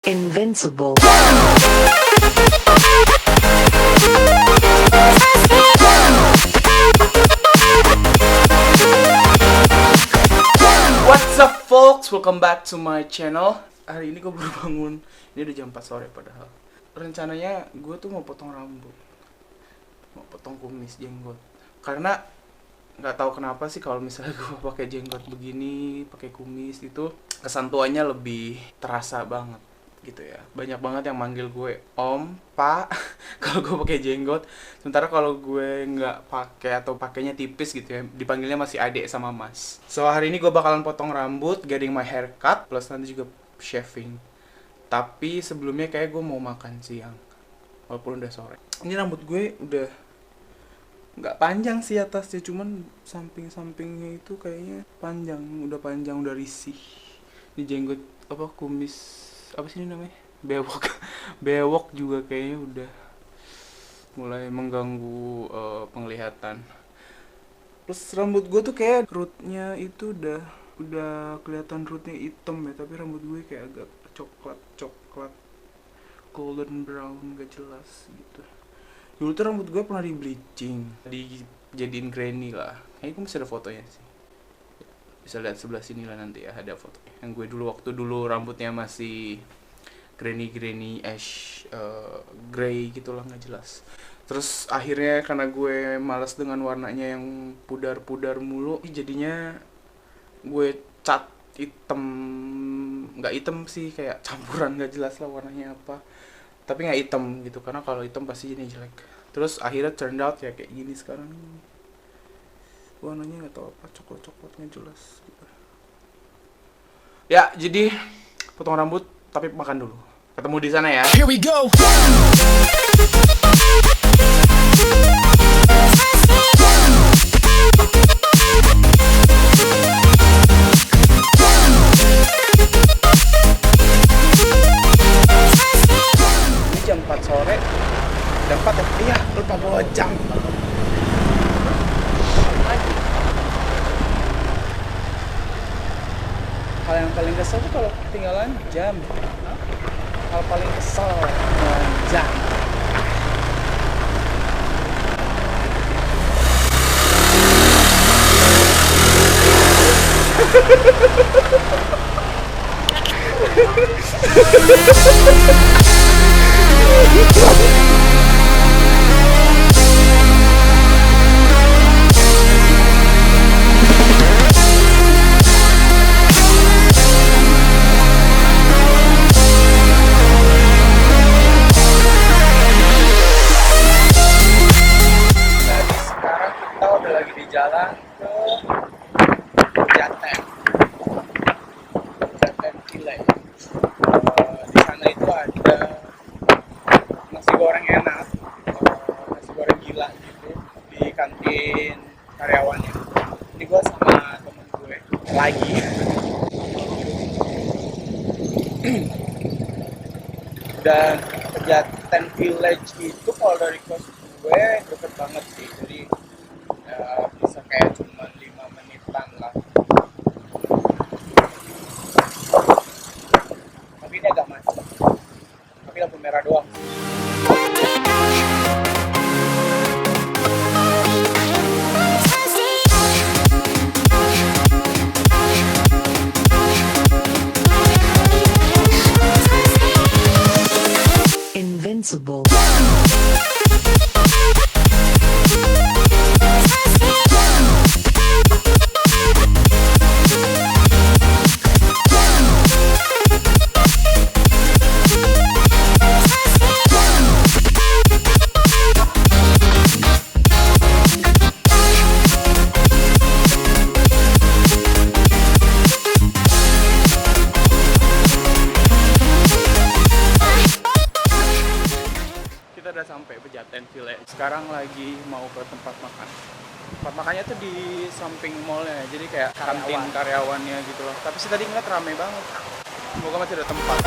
Invincible. What's up folks, welcome back to my channel. Hari ini gue baru bangun. Ini udah jam 4 sore padahal. Rencananya gue tuh mau potong rambut, mau potong kumis, jenggot. Karena nggak tahu kenapa sih kalau misalnya gue pakai jenggot begini, pakai kumis itu kesan tuanya lebih terasa banget gitu ya. Banyak banget yang manggil gue om, pak kalau gue pakai jenggot. Sementara kalau gue nggak pakai atau pakainya tipis gitu ya, dipanggilnya masih adek sama mas. So hari ini gue bakalan potong rambut, getting my hair cut, plus nanti juga shaving. Tapi sebelumnya kayak gue mau makan siang, walaupun udah sore. Ini rambut gue udah nggak panjang sih atasnya, cuman samping-sampingnya itu kayaknya panjang, udah risih. Ini jenggot apa, kumis apa sih ini namanya, bewok juga kayaknya udah mulai mengganggu penglihatan. Terus rambut gue tuh kayak rootnya itu udah kelihatan rootnya hitam ya, tapi rambut gue kayak agak coklat golden brown, gak jelas gitu. Dulu tuh rambut gue pernah di bleaching, dijadiin granny lah. Kayaknya gue masih ada fotonya sih. Bisa lihat sebelah sini lah nanti ya, ada fotonya. Yang gue waktu dulu rambutnya masih granny ash grey gitu lah, nggak jelas. Terus akhirnya karena gue malas dengan warnanya yang pudar mulu, jadinya gue cat hitam, nggak hitam sih, kayak campuran, nggak jelas lah warnanya apa. Tapi nggak hitam gitu, karena kalau hitam pasti jadi jelek. Terus akhirnya turned out ya kayak gini sekarang. Warnanya nggak tahu apa, coklat jelas gitu. Ya, jadi potong rambut tapi makan dulu. Ketemu di sana ya. Here we go. Ini jam 4 sore. Jam 4 ya? Iya, lupa bawa jam. Hal yang paling kesel tuh kalau ketinggalan jam. Hal paling kesel jam. Jalan ke Jaten Village. Di sana itu ada nasi goreng enak, nasi goreng gila gitu di kantin karyawannya. Ini gue sama temen gue lagi. Dan Jaten Village itu kalau dari kos gue deket banget sih, jadi bisa kayak cuma 5 menitan lah. Tapi ini agak macet, tapi lampu merah doang. Invincible. Udah sampai Pejaten Village. Sekarang lagi mau ke tempat makan. Tempat makannya tuh di samping mallnya, jadi kayak kantin karyawannya gitu loh. Tapi sih tadi ngeliat rame banget. Semoga masih ada tempat.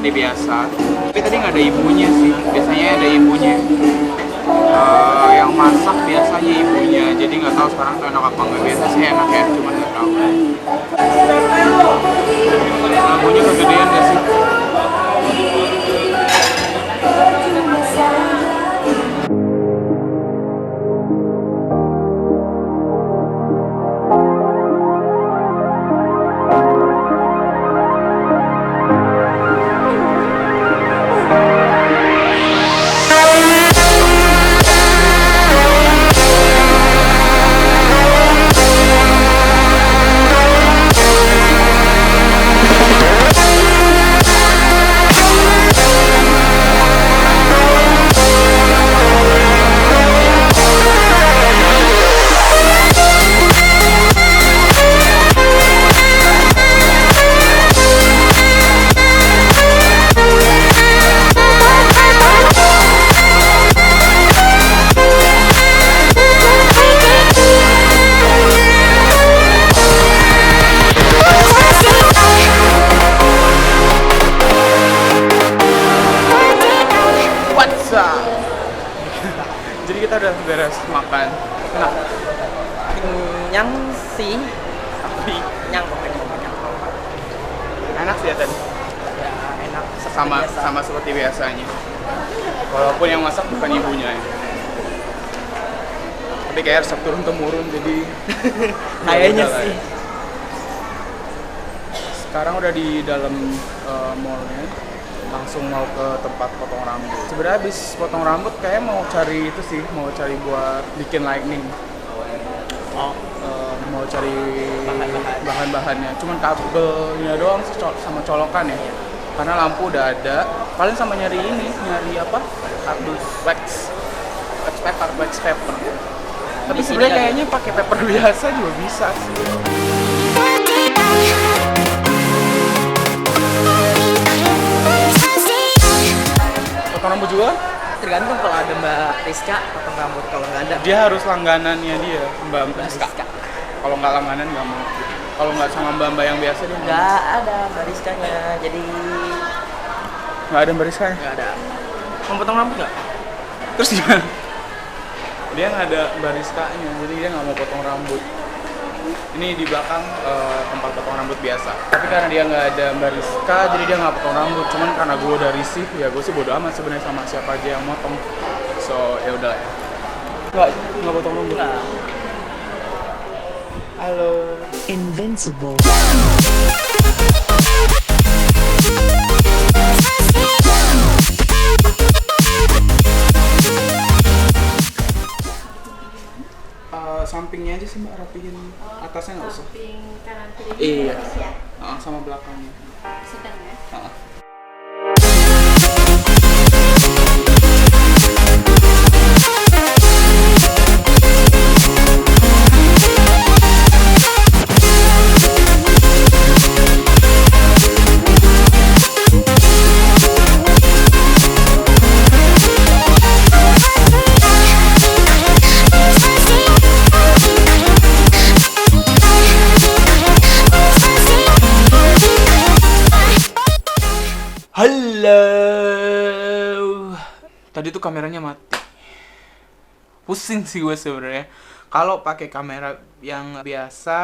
seperti biasa. Tapi tadi nggak ada ibunya sih. Biasanya ada ibunya. Yang masak biasanya ibunya. Jadi nggak tahu sekarang tuh enak apa nggak. Biasa sih enak ya, cuma nggak tahu. Lampunya kegedean nggak sih? Jadi kita udah beres makan. Nah, Kenyang sih, tapi kenyang pokoknya. enak sih ya tadi. Ya, enak seperti Sama biasa. sama seperti biasanya. Walaupun yang masak bukan ibunya ya. Tapi kayak resep turun temurun jadi Kayaknya ya udah lah sih. ya. Sekarang udah di dalam mallnya, langsung mau ke tempat potong rambut. Sebenarnya habis potong rambut kayak mau cari itu sih, mau cari buat bikin lightning. Oh, Mau cari Bahan-bahan. bahan-bahannya. Cuman kabelnya doang sih sama colokan ya. Karena lampu udah ada. Paling sama nyari ini, nyari apa? Kardus wax paper. Tapi Di sini sebenarnya ada. kayaknya pakai paper biasa juga bisa sih. Potong rambut juga kan? tergantung kalau ada Mbak Rizka potong rambut, kalau nggak ada Dia harus langganannya dia, Mbak Rizka. Rizka. Kalau nggak langganan nggak mau. Kalau nggak sama mbak-mbak yang biasa dia Nggak ada Mbak Rizkanya, jadi nggak ada Mbak Rizka. nggak ada. Mau potong rambut nggak? Terus gimana? Dia nggak ada bariskanya, jadi dia nggak mau potong rambut. Ini di belakang tempat potong rambut biasa. Tapi karena dia nggak ada bariska, jadi dia nggak potong rambut. Cuman karena gue udah risih, ya gue sih bodo amat sebenarnya sama siapa aja yang motong. So ya udah ya. Nggak potong rambut. Nggak. Halo. Invincible. Sampingnya aja sih mbak, rapihin atasnya nggak usah. Samping kanan kiri Iya. ya. Sama belakangnya. Sedang ya. Heeh. Halo. Tadi tuh kameranya mati. Pusing sih gue sebenarnya. Kalau pakai kamera yang biasa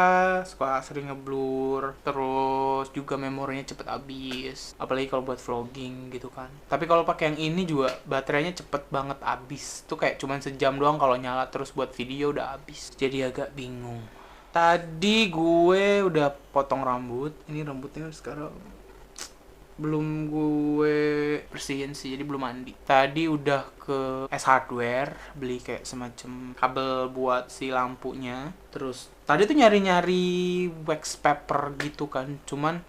suka sering ngeblur, terus juga memorinya cepet habis. Apalagi kalau buat vlogging gitu kan. Tapi kalau pakai yang ini juga baterainya cepet banget habis. Tuh kayak cuman sejam doang kalau nyala, terus buat video udah habis. Jadi agak bingung. Tadi gue udah potong rambut. Ini rambutnya sekarang belum gue bersihin sih, jadi belum mandi. Tadi udah ke S Hardware beli kayak semacam kabel buat si lampunya. Terus tadi tuh nyari-nyari wax paper gitu kan, cuman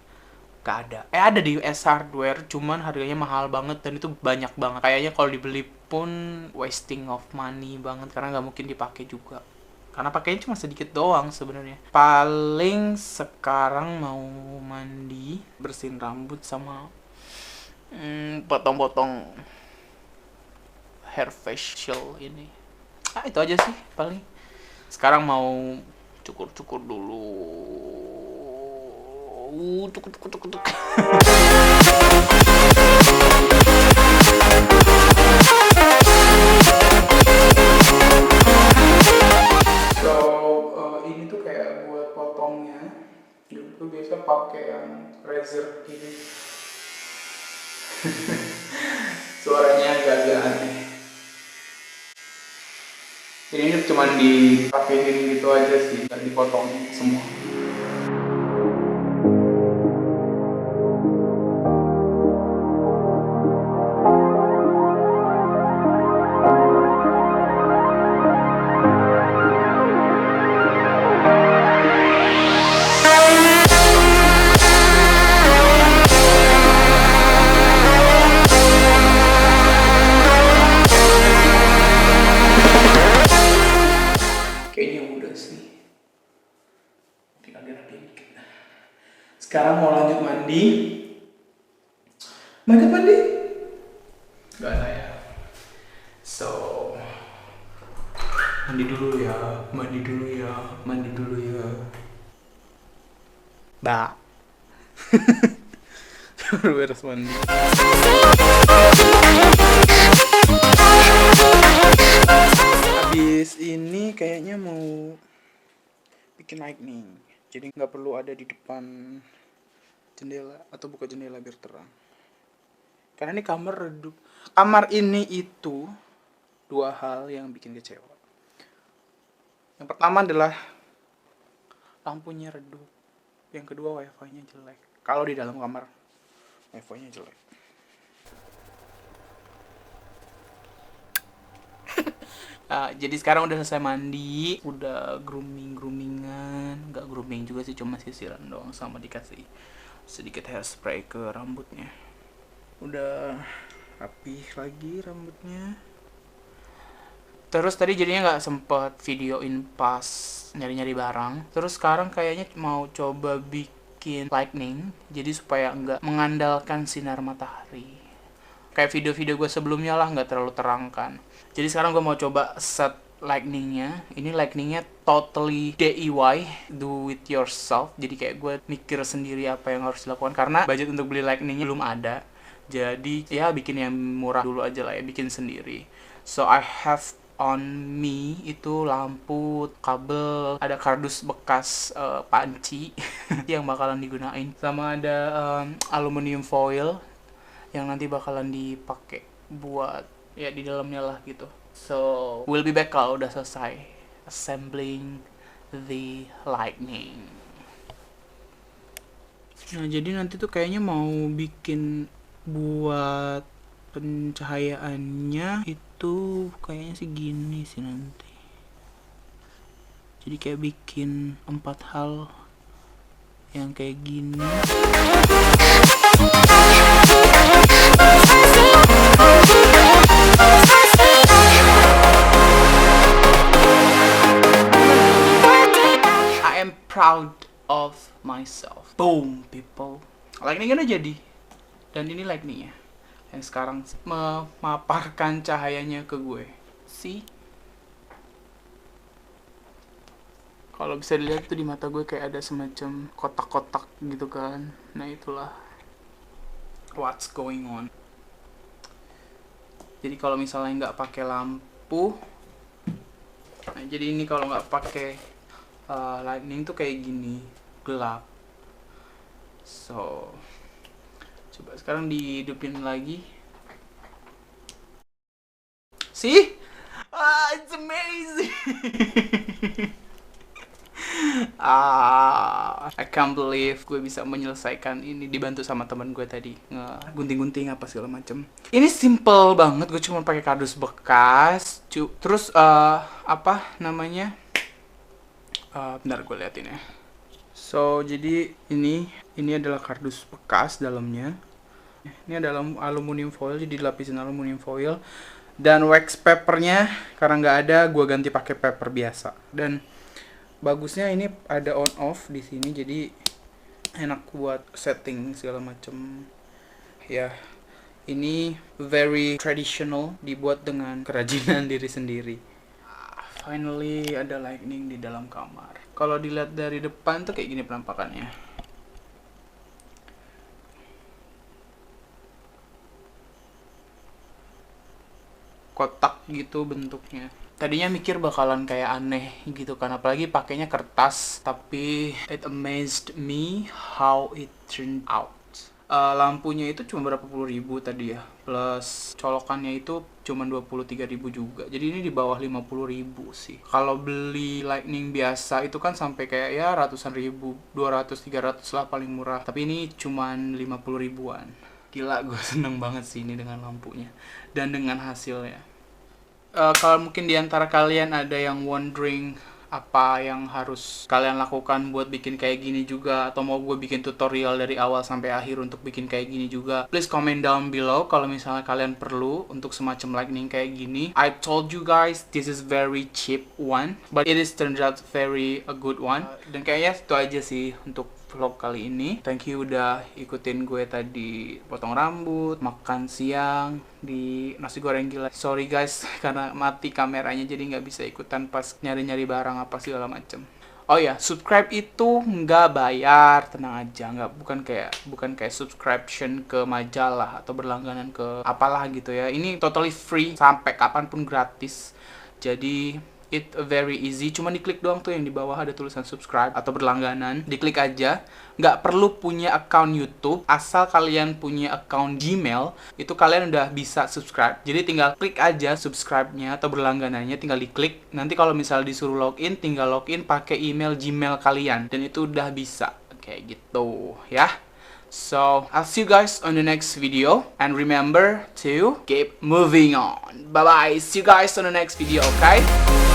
gak ada. Ada di S Hardware, cuman harganya mahal banget dan itu banyak banget. Kayaknya kalau dibeli pun wasting of money banget karena nggak mungkin dipakai juga. Karena pakainya cuma sedikit doang sebenarnya. Paling sekarang mau mandi, bersihin rambut sama potong-potong hair facial ini. Itu aja sih paling. Sekarang mau cukur-cukur dulu. Cukur. So ini tuh kayak buat potongnya. Gue biasa pakai yang razor gini. Suaranya agak-agak aneh. Ini cuma dipakein gitu aja sih, nggak dipotong semua. Kayaknya udah sih. Tinggal dirapiin dikit. Sekarang mau lanjut mandi. Mandi? Gak ada ya. So, mandi dulu ya. Bah. Baru beres mandi. Habis ini kayaknya mau bikin lightning, jadi nggak perlu ada di depan jendela atau buka jendela biar terang. Karena ini kamar redup. Kamar ini itu dua hal yang bikin kecewa. Yang pertama adalah lampunya redup. Yang kedua wifi-nya jelek. Kalau di dalam kamar wifi-nya jelek. Jadi sekarang udah selesai mandi, udah groomingan, nggak grooming juga sih, cuma sisiran doang sama dikasih sedikit hairspray ke rambutnya. Udah rapih lagi rambutnya. Terus tadi jadinya nggak sempet videoin pas nyari-nyari barang. Terus sekarang kayaknya mau coba bikin lightning, jadi supaya nggak mengandalkan sinar matahari. Kayak video-video gue sebelumnya lah, nggak terlalu terang kan. Jadi sekarang gue mau coba set lightningnya. Ini lightningnya totally DIY, do it yourself. Jadi kayak gue mikir sendiri apa yang harus dilakukan, karena budget untuk beli lightningnya belum ada. Jadi ya bikin yang murah dulu aja lah ya, bikin sendiri. So I have on me itu lampu, kabel, ada kardus bekas panci yang bakalan digunain, sama ada aluminium foil yang nanti bakalan dipakai buat ya di dalamnya lah gitu. So we'll be back kalau udah selesai assembling the lightning. Nah jadi nanti tuh kayaknya mau bikin buat pencahayaannya itu kayaknya sih gini sih nanti. Jadi kayak bikin 4 hal yang kayak gini. I am proud of myself. Boom, people. Lightning udah jadi. Dan ini lightningnya yang sekarang memaparkan cahayanya ke gue. See? Kalau bisa dilihat tuh di mata gue kayak ada semacam kotak-kotak gitu kan. Nah itulah what's going on. Jadi kalau misalnya nggak pakai lampu, nah jadi ini kalau nggak pakai lightning tuh kayak gini, gelap. So coba sekarang dihidupin lagi. See? It's amazing. I can't believe gue bisa menyelesaikan ini dibantu sama teman gue tadi ngegunting-gunting apa segala macem. Ini simple banget, gue cuma pakai kardus bekas, terus apa namanya? Bentar gue liatin ya. So jadi ini adalah kardus bekas dalamnya. Ini adalah aluminium foil, jadi dilapisin aluminium foil. Dan wax papernya karena nggak ada, gue ganti pakai paper biasa. Dan bagusnya ini ada on off di sini, jadi enak buat setting segala macem. Ya, ini very traditional, dibuat dengan kerajinan diri sendiri. Finally ada lightning di dalam kamar. Kalau dilihat dari depan tuh kayak gini penampakannya. kotak gitu bentuknya. Tadinya mikir bakalan kayak aneh gitu kan, apalagi pakainya kertas, tapi it amazed me how it turned out. Lampunya itu cuma berapa puluh ribu tadi ya, plus colokannya itu cuma 23.000 juga, jadi ini di bawah 50.000 sih. Kalau beli lightning biasa itu kan sampai kayak ya ratusan ribu, 200-300 lah paling murah, tapi ini cuma 50 ribuan. Gila, gue seneng banget sih ini dengan lampunya dan dengan hasilnya. Kalau mungkin diantara kalian ada yang wondering apa yang harus kalian lakukan buat bikin kayak gini juga, atau mau gue bikin tutorial dari awal sampai akhir untuk bikin kayak gini juga, please comment down below kalau misalnya kalian perlu untuk semacam lightning kayak gini. I told you guys this is very cheap one, but it is turned out very a good one. Dan kayaknya itu aja sih untuk vlog kali ini. Thank you udah ikutin gue tadi potong rambut, makan siang di nasi goreng gila. Sorry guys karena mati kameranya jadi nggak bisa ikutan pas nyari-nyari barang apa segala macem. Oh ya, subscribe itu nggak bayar, tenang aja, bukan kayak subscription ke majalah atau berlangganan ke apalah gitu ya. Ini totally free, sampai kapanpun gratis. Jadi it very easy, cuma diklik doang tuh yang di bawah ada tulisan subscribe atau berlangganan, diklik aja. Nggak perlu punya account YouTube, asal kalian punya account Gmail, itu kalian udah bisa subscribe. Jadi tinggal klik aja subscribe-nya atau berlangganannya, tinggal diklik. Nanti kalau misalnya disuruh login, tinggal login pakai email Gmail kalian, dan itu udah bisa kayak gitu ya. So, I'll see you guys on the next video. And remember to keep moving on. Bye-bye. See you guys on the next video, okay?